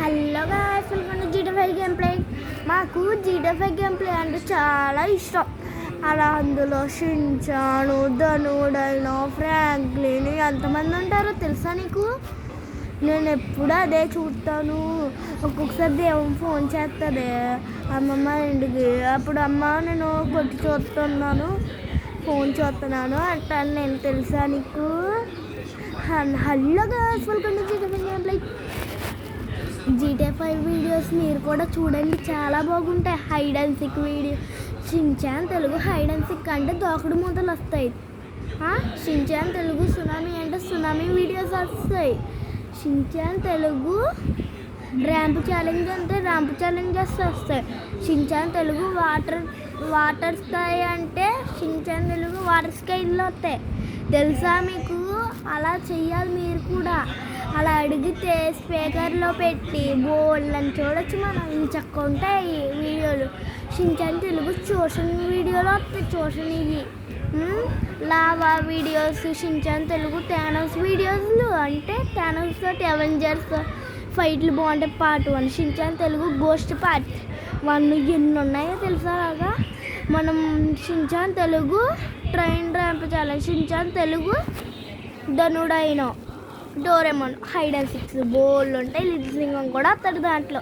Hello guys, welcome to GTA 5 game play. మాకు GTA 5 game play అంటే చాలా ఇష్టం. అలా అందులో షిన్చాను, ధనుడైనా, ఫ్రాంక్లిన్ ఎంతమంది ఉంటారో తెలుసా నీకు? నేను ఎప్పుడు అదే చూస్తాను. ఒక్కొక్కసారి దేవుని ఫోన్ చేస్తుంది అమ్మమ్మ ఇంటికి. అప్పుడు అమ్మ నేను కొట్టి చూస్తున్నాను, ఫోన్ చూస్తున్నాను అంటాను నేను. తెలుసా నీకు? Hello guys, welcome to GTA 5 game play. GTA 5 videos మీరు కూడా చూడండి, చాలా బాగుంటాయి. Hide and seek video. Shinchan Telugu hide and seek అంటే దోకడు మూతలు వస్తాయి. షిన్చాన్ తెలుగు సునామీ అంటే సునామీ వీడియోస్ వస్తాయి. షిన్చాన్ తెలుగు ర్యాంప్ ఛాలెంజ్ అంటే ర్యాంప్ ఛాలెంజెస్ వస్తాయి. షిన్చాన్ తెలుగు వాటర్ స్కై అంటే షిన్చాన్ తెలుగు వాటర్ స్కైల్లో వస్తాయి. తెలుసా మీకు? అలా చెయ్యాలి మీరు కూడా. అలా అడిగితే స్పీకర్లో పెట్టి బోల్డ్ని చూడొచ్చు. మనం చక్క ఉంటాయి వీడియోలు. షిన్చాన్ తెలుగు ట్యూషన్ వీడియోలు వస్తాయి. ట్యూషన్ ఇవి లావా వీడియోస్. షిన్చాన్ తెలుగు థానోస్ వీడియోస్లు అంటే థానోస్ తోటి అవెంజర్స్ ఫైట్లు బాగుంటాయి. Part 1. Shinchan Telugu ghost part 1 ఎన్ని ఉన్నాయో తెలుసా? అలాగా మనం Shinchan Telugu train ramp challenge, Shinchan Telugu ధనుడైనో, డోరేమోన్ హైడ్ అండ్ సిక్స్ బోల్డ్ ఉంటాయి. లిప్ సింగింగ్ కూడా వస్తాడు దాంట్లో.